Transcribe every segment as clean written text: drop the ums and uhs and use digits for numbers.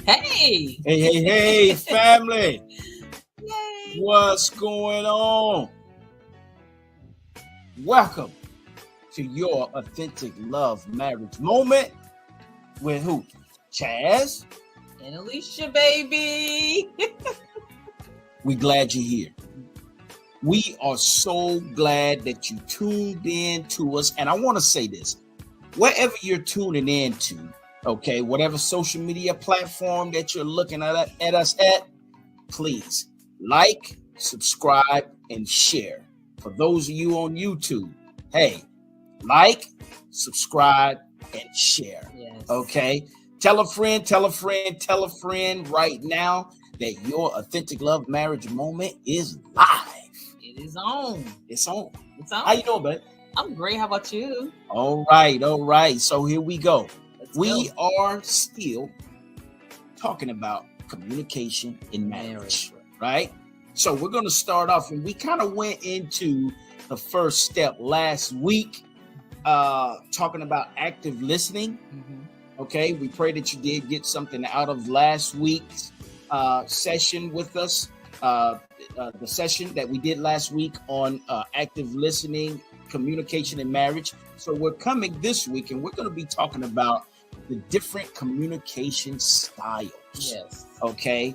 Hey! Hey, family. Yay! What's going on? Welcome to your authentic love marriage moment with who? Chaz. And Alicia, baby! We glad you're here. We are so glad that you tuned in to us. And I want to say this, wherever you're tuning in to, okay, whatever social media platform that you're looking at us at, please like, subscribe, and share. For those of you on YouTube, hey, like, subscribe, and share. Yes. Okay? Tell a friend right now that your authentic love marriage moment is live. It is on. It's on. It's on. How you doing, babe? I'm great. How about you? All right. So here we go. We go. are still talking about communication in marriage, right? So we're going to start off, and we kind of went into the first step last week, talking about active listening. Mm-hmm. Okay, we pray that you did get something out of last week's session with us. The session that we did last week on active listening, communication in marriage. So we're coming this week, and we're going to be talking about the different communication styles. Yes. Okay,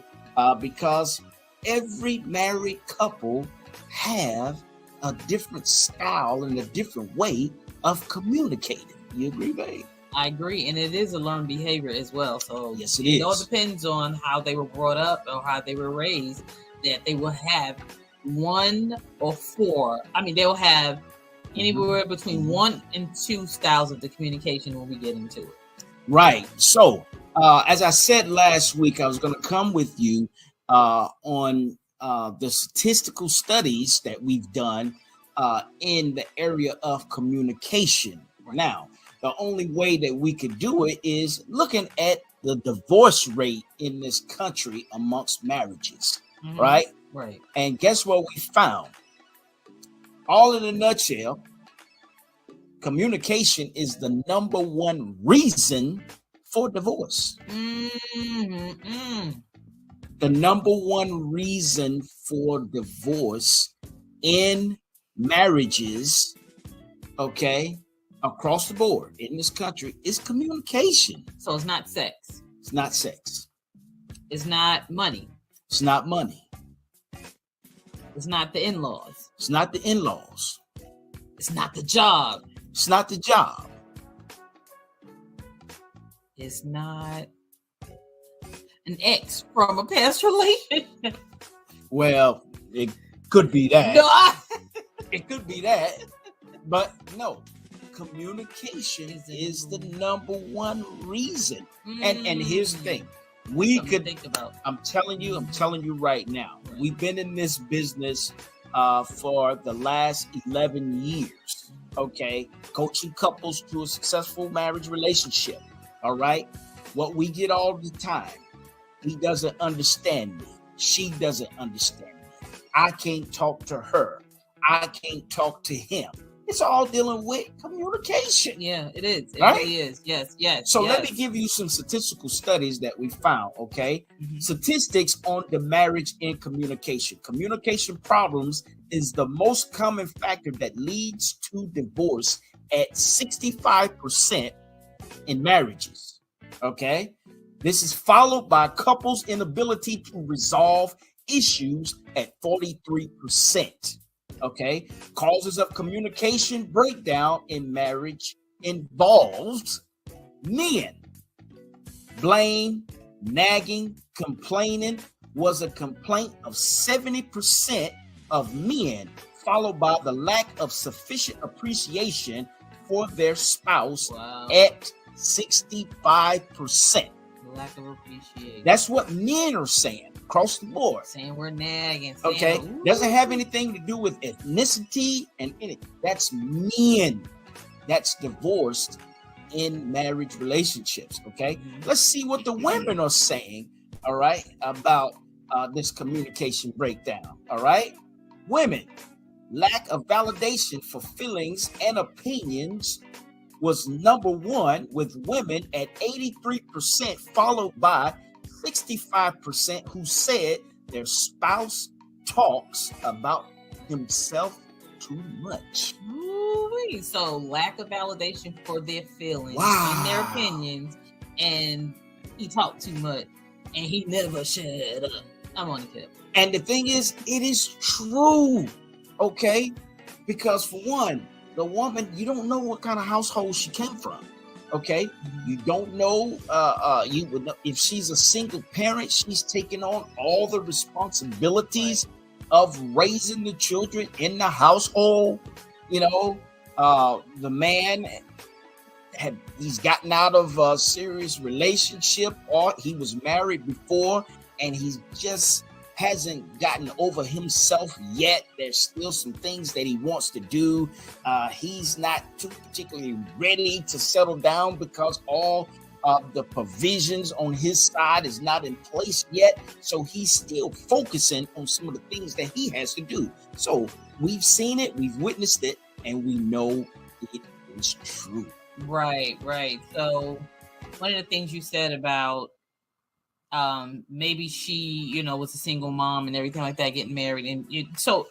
because every married couple have a different style and a different way of communicating. You agree, babe? I agree, and it is a learned behavior as well. So yes, it is. All depends on how they were brought up or how they were raised, that they will have one or four. I mean, they'll have anywhere between 1 and 2 styles of the communication when we get into it. Right. So, as I said last week, I was going to come with you on the statistical studies that we've done in the area of communication. Now, the only way that we could do it is looking at the divorce rate in this country amongst marriages, right? Right. And guess what we found? All in a nutshell, communication is the number one reason for divorce. Mm-hmm. The number one reason for divorce in marriages, okay, across the board in this country is communication. So it's not sex. It's not sex. It's not money. It's not money. It's not the in-laws. It's not the in-laws. It's not the job. It's not the job. It's not an ex from a past relationship. Well, it could be that. No, it could be that. But no, communication is the number one reason. And here's the thing. We could think about. I'm telling you right now. Right. We've been in this business for the last 11 years. Okay, coaching couples to a successful marriage relationship. All right, what we get all the time. He doesn't understand me. She doesn't understand me. I can't talk to her. I can't talk to him. It's all dealing with communication. Yeah, it is. It right? really is. Yes. So let me give you some statistical studies that we found, okay? Mm-hmm. Statistics on the marriage and communication. Communication problems is the most common factor that leads to divorce at 65% in marriages, okay? This is followed by couples' inability to resolve issues at 43%. Okay, causes of communication breakdown in marriage involves men. Blame, nagging, complaining was a complaint of 70% of men, followed by the lack of sufficient appreciation for their spouse at 65%. Lack of appreciation. That's what men are saying across the board. Saying we're nagging. Okay. Doesn't have anything to do with ethnicity and anything. That's men that's divorced in marriage relationships. Okay. Mm-hmm. Let's see what the women are saying. All right. About this communication breakdown. All right. Women, lack of validation for feelings and opinions was number one with women at 83%, followed by 65% who said their spouse talks about himself too much. Ooh-wee. So lack of validation for their feelings Wow. and their opinions, and he talked too much, and he never shut up. I'm on the tip. And the thing is, it is true, okay? Because for one, the woman, you don't know what kind of household she came from, okay? You don't know, you would know if she's a single parent, she's taking on all the responsibilities of raising the children in the household. You know, the man he's gotten out of a serious relationship, or he was married before, and he's just hasn't gotten over himself yet. There's still some things that he wants to do. He's not too particularly ready to settle down because all the provisions on his side is not in place yet. So he's still focusing on some of the things that he has to do. So we've seen it, we've witnessed it, and we know it is true. Right. So one of the things you said about maybe she, was a single mom and everything like that, getting married, and so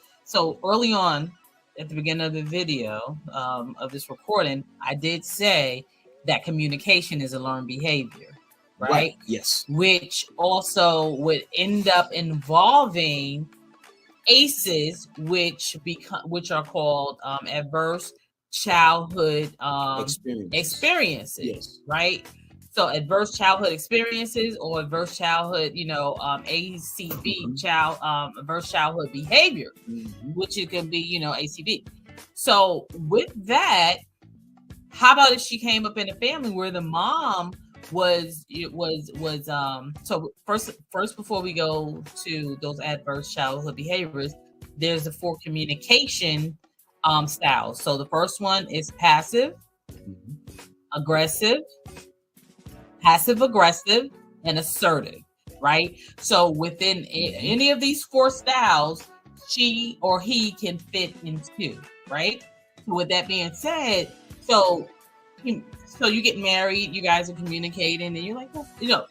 early on at the beginning of the video of this recording, I did say that communication is a learned behavior, right? Yes. Which also would end up involving ACEs, which are called adverse childhood experiences, yes. Right? So adverse childhood experiences, or adverse childhood, ACB, adverse childhood behavior, which it can be, ACB. So with that, how about if she came up in a family where the mom was so first before we go to those adverse childhood behaviors, there's the 4 communication styles. So the first one is passive aggressive, and assertive, right? So within any of these 4 styles, she or he can fit into, right? So with that being said, so you get married, you guys are communicating, and you're like, no,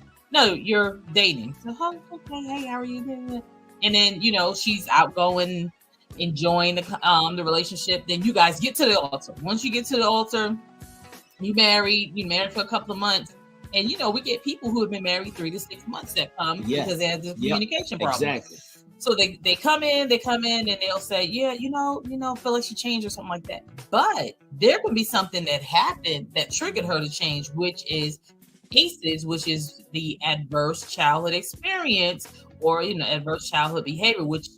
you're dating. So, okay, hey, how are you doing? And then, she's outgoing, enjoying the relationship. Then you guys get to the altar. Once you get to the altar, you married for a couple of months. And, we get people who have been married 3 to 6 months that come because they have the communication problem. Exactly. So they come in and they'll say, yeah, feel like she changed or something like that. But there can be something that happened that triggered her to change, which is ACEs, which is the adverse childhood experience, or, adverse childhood behavior, which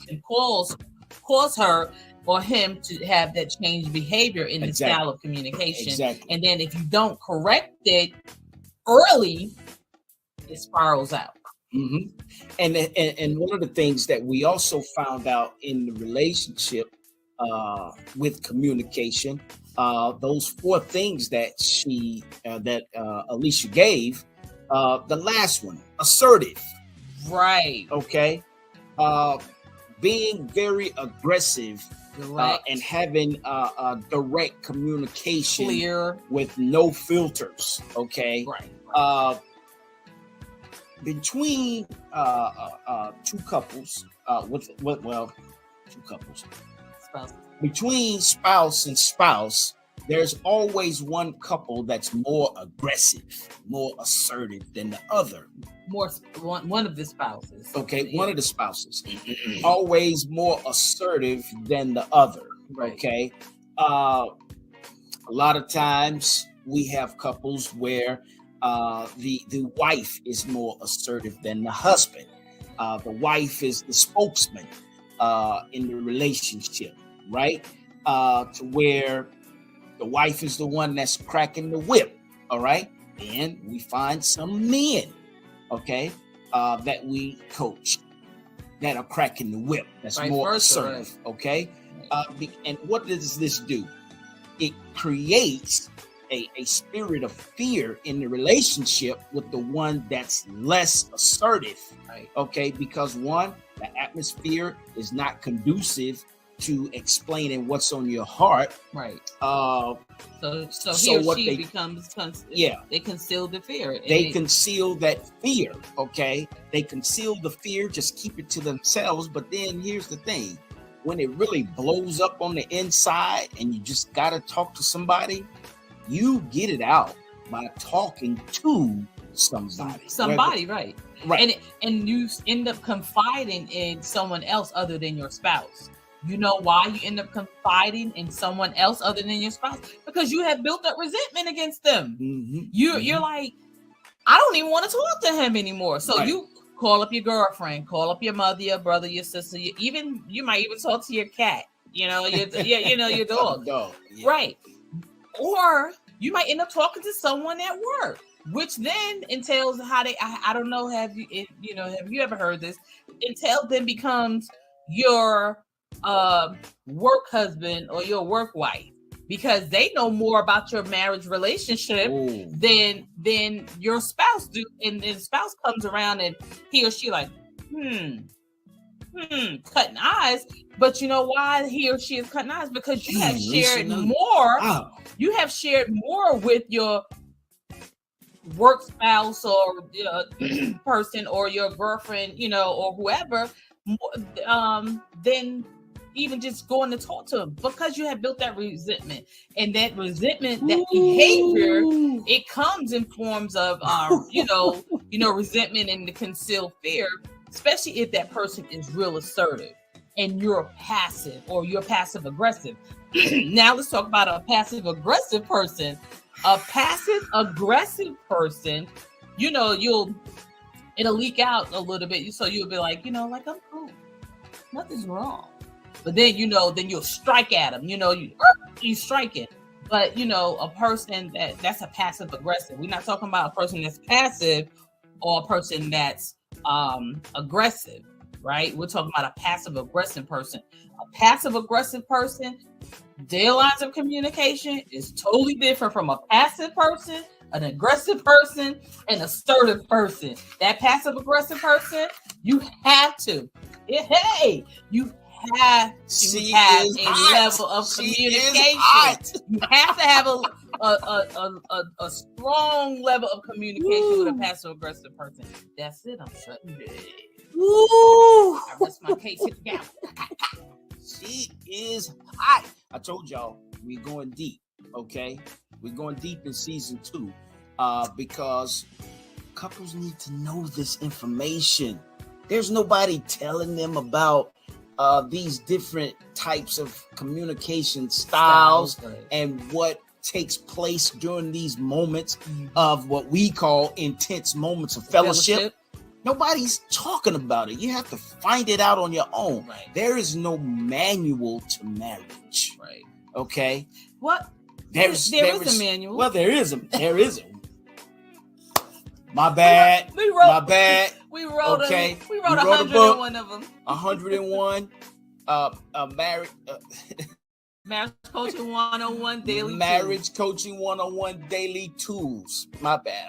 can cause her or him to have that change behavior in the style of communication. Exactly. And then if you don't correct it early, it spirals out. And one of the things that we also found out in the relationship with communication, those 4 things that Alicia gave, the last one, assertive, right? Okay, being very aggressive and having direct communication, clear, with no filters. Okay, right. Between 2 couples, between spouse and spouse, there's always one couple that's more aggressive, more assertive than the other. One of the spouses. Okay, one of the spouses always more assertive than the other. Right. Okay, a lot of times we have couples where the wife is more assertive than the husband. The wife is the spokesman in the relationship, right? To where the wife is the one that's cracking the whip. All right. And we find some men, okay, that we coach that are cracking the whip. That's more assertive. Right. Okay. And what does this do? It creates a spirit of fear in the relationship with the one that's less assertive. Right. Okay. Because one, the atmosphere is not conducive to explaining what's on your heart. Right. So he or what she they becomes yeah, they conceal the fear. they conceal that fear. Okay, they conceal the fear, just keep it to themselves. But then here's the thing: when it really blows up on the inside, and you just gotta talk to somebody, you get it out by talking to somebody. Right. Right. And you end up confiding in someone else other than your spouse. You know why you end up confiding in someone else other than your spouse? Because you have built up resentment against them. You're like, I don't even want to talk to him anymore. So you call up your girlfriend, call up your mother, your brother, your sister. You might even talk to your cat. Your dog. Yeah. Right. Or you might end up talking to someone at work, which then entails how they. I don't know. Have you ever heard this? Entails then becomes your work husband or your work wife, because they know more about your marriage relationship than your spouse do. And the spouse comes around and he or she like, cutting eyes. But you know why he or she is cutting eyes? Because you have shared more. You have shared more with your work spouse or person or your girlfriend, or whoever, than even just going to talk to them, because you have built that resentment. And that resentment, that behavior, it comes in forms of resentment and the concealed fear, especially if that person is real assertive and you're passive or you're passive aggressive. Now let's talk about a passive aggressive person. A passive aggressive person, it'll leak out a little bit. So you'll be like, like, I'm cool, nothing's wrong. But then, then you'll strike at them. You strike it. But a person that's a passive aggressive. We're not talking about a person that's passive or a person that's aggressive, right? We're talking about a passive aggressive person. A passive aggressive person, their lines of communication is totally different from a passive person, an aggressive person, an assertive person. That passive aggressive person, you have to have a level of communication. You have to have a strong level of communication with a passive aggressive person. That's it. I'm shutting down. I rest my case in the gap. She is hot. I told y'all we're going deep. Okay, we're going deep in season 2, because couples need to know this information. There's nobody telling them about these different types of communication styles and what takes place during these moments of what we call intense moments of fellowship. Nobody's talking about it. You have to find it out on your own. Right. There is no manual to marriage. Right. Okay. What? There is a manual. Well, there is a. My bad. My bad. We wrote 101 of them. 101. Marriage Coaching 101 daily. Marriage Coaching 101 daily tools. My bad.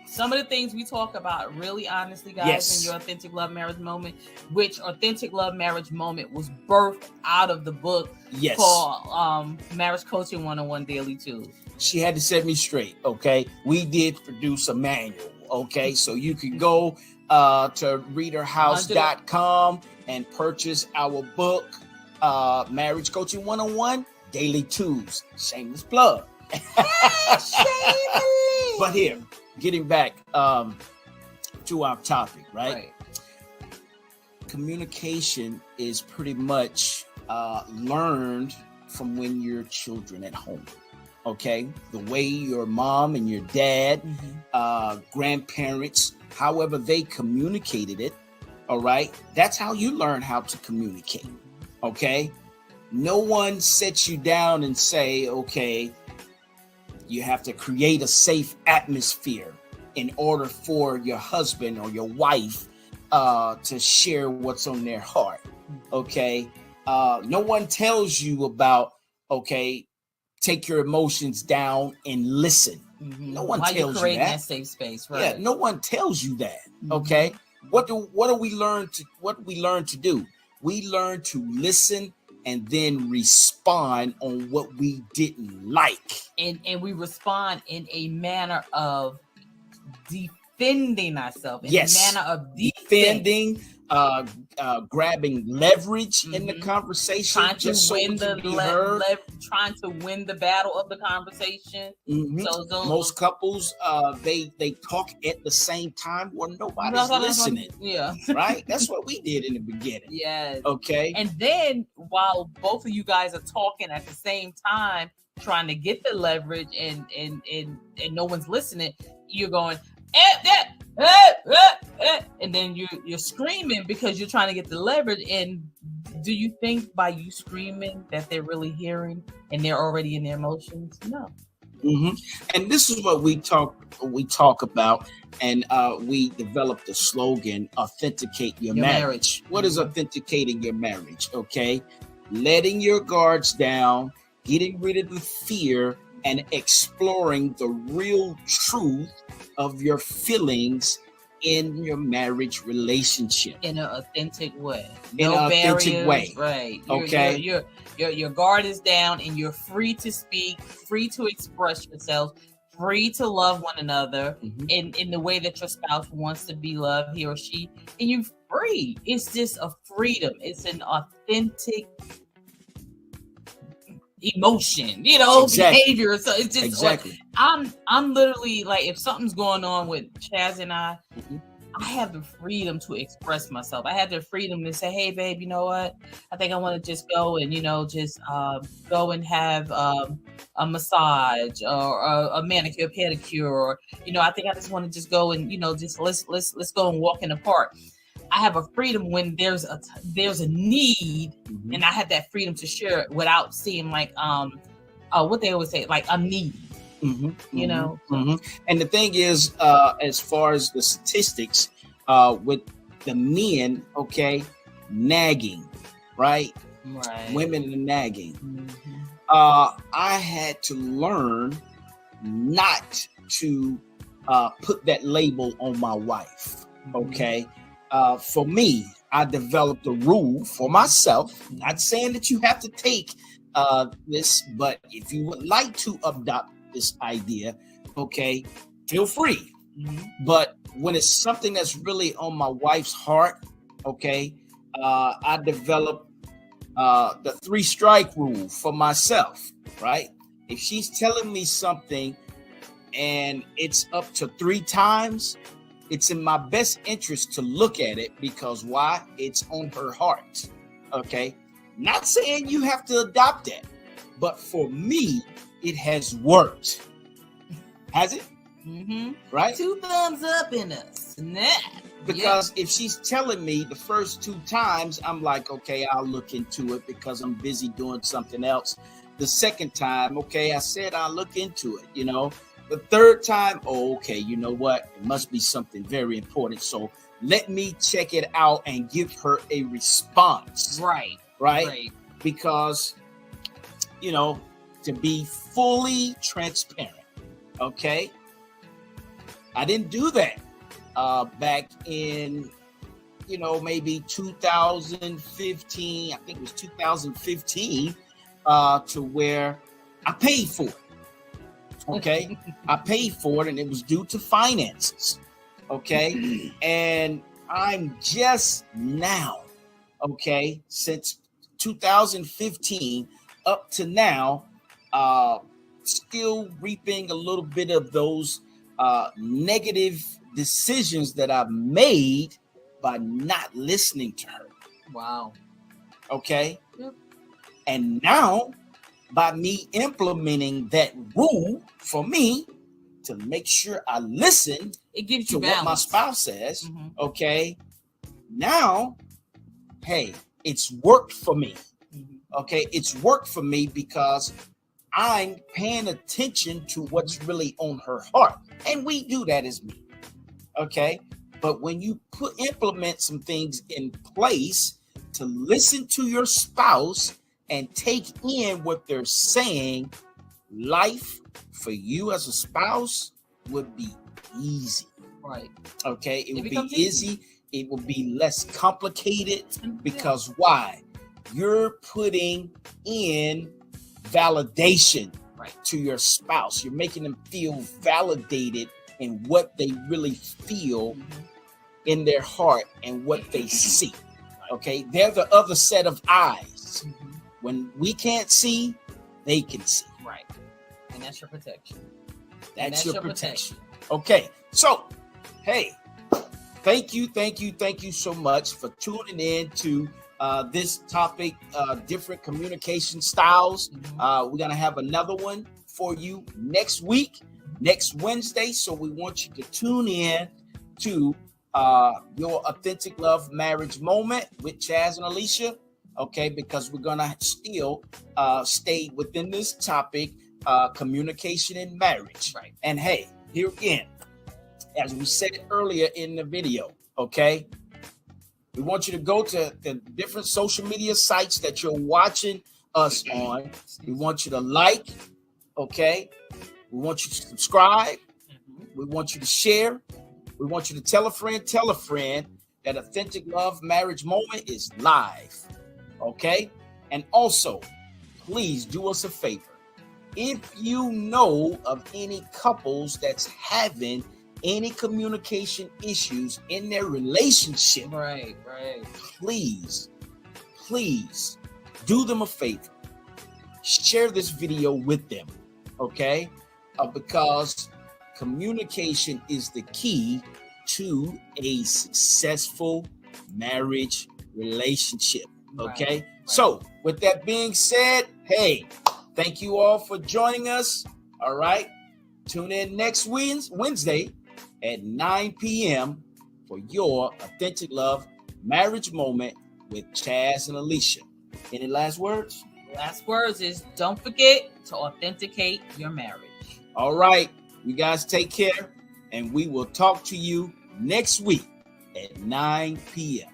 Some of the things we talk about, really honestly, guys, in your Authentic Love Marriage Moment, which Authentic Love Marriage Moment was birthed out of the book called Marriage Coaching 101 Daily Tools. She had to set me straight, okay? We did produce a manual, okay? So you can go to readerhouse.com and purchase our book, Marriage Coaching 101 Daily Tools. Shameless plug. But here, getting back to our topic, right? Communication is pretty much learned from when you're children at home. Okay, the way your mom and your dad, grandparents, however they communicated it, all right, that's how you learn how to communicate. Okay, no one sets you down and say, okay, you have to create a safe atmosphere in order for your husband or your wife to share what's on their heart. Okay, no one tells you about, okay, take your emotions down and listen. No one tells you that safe space, right? Yeah, no one tells you that. Okay, what do we learn to do? We learn to listen and then respond on what we didn't like. And we respond in a manner of defending ourselves, in Yes. a manner of defending, grabbing leverage in the conversation, trying to win trying to win the battle of the conversation. So most couples, they talk at the same time where nobody's listening. Yeah, right. That's what we did in the beginning. Yes. Okay. And then while both of you guys are talking at the same time, trying to get the leverage, and no one's listening, you're going, and then you're screaming because you're trying to get the leverage. And do you think by you screaming that they're really hearing and they're already in their emotions? No. And this is what we talk about, and we developed the slogan: authenticate your marriage. What is authenticating your marriage? Okay, letting your guards down, getting rid of the fear, and exploring the real truth of your feelings in your marriage relationship in an authentic way. In an authentic way, right? Okay. Your guard is down, and you're free to speak, free to express yourself, free to love one another in the way that your spouse wants to be loved, he or she, and you're free. It's just a freedom. It's an authentic emotion, behavior. So it's just like, I'm literally like, if something's going on with Chaz and I have the freedom to express myself. I have the freedom to say, hey babe, you know what, I think I want to just go and go and have a massage or a manicure, pedicure, or I think I just want to just go and just let's go and walk in the park. I have a freedom when there's a need, and I have that freedom to share it without seeing like what they always say, like I'm needy. And the thing is, as far as the statistics, with the men, okay, nagging, right? Women are nagging. I had to learn not to put that label on my wife. Okay. For me, I developed a rule for myself. Not saying that you have to take this, but if you would like to adopt this idea, okay, feel free. But when it's something that's really on my wife's heart, okay, I developed the 3-strike rule for myself, right? If she's telling me something and it's up to 3 times, it's in my best interest to look at it, because why? It's on her heart. Okay. Not saying you have to adopt that, but for me, it has worked. Has it? Right? 2 thumbs up in a snap. Because if she's telling me the first 2 times, I'm like, okay, I'll look into it because I'm busy doing something else. The second time, okay, I said I'll look into it, The third time, okay, you know what? It must be something very important. So let me check it out and give her a response. Right? Because, to be fully transparent, okay? I didn't do that back in, maybe 2015. I think it was 2015 to where I paid for it. Okay, I paid for it, and it was due to finances. Okay, and I'm just now, okay, since 2015 up to now, still reaping a little bit of those negative decisions that I've made by not listening to her. Wow. Okay. And now, by me implementing that rule for me to make sure I listen, it gives to you balance. What my spouse says. Okay. Now, hey, it's worked for me. Okay. It's worked for me because I'm paying attention to what's really on her heart. And we do that as men. Okay. But when you implement some things in place to listen to your spouse and take in what they're saying, life for you as a spouse would be easy. Right. Okay. It would be easy. It will be less complicated because why? you're putting in validation Right. to your spouse. You're making them feel validated in what they really feel in their heart and what they see. Okay, they're the other set of eyes. When we can't see, they can see. Right. And that's your protection. That's your protection. Okay, so hey, thank you so much for tuning in to this topic, different communication styles. We're gonna have another one for you next week, next Wednesday. So we want you to tune in to your Authentic Love Marriage Moment with Chaz and Alicia. Okay, because we're gonna still stay within this topic, communication in marriage. Right. And hey, here again, as we said earlier in the video, okay, we want you to go to the different social media sites that you're watching us on. We want you to like, okay? We want you to subscribe. We want you to share. We want you to tell a friend that Authentic Love Marriage Moment is live, okay? And also, please do us a favor. If you know of any couples that's having any communication issues in their relationship, Right. please do them a favor. Share this video with them, okay? Because communication is the key to a successful marriage relationship, okay? Right. So, with that being said, hey, thank you all for joining us. All right, tune in next Wednesday at 9 p.m. for your Authentic Love Marriage Moment with Chaz and Alicia. Any last words? Last words is don't forget to authenticate your marriage. All right, you guys take care, and we will talk to you next week at 9 p.m.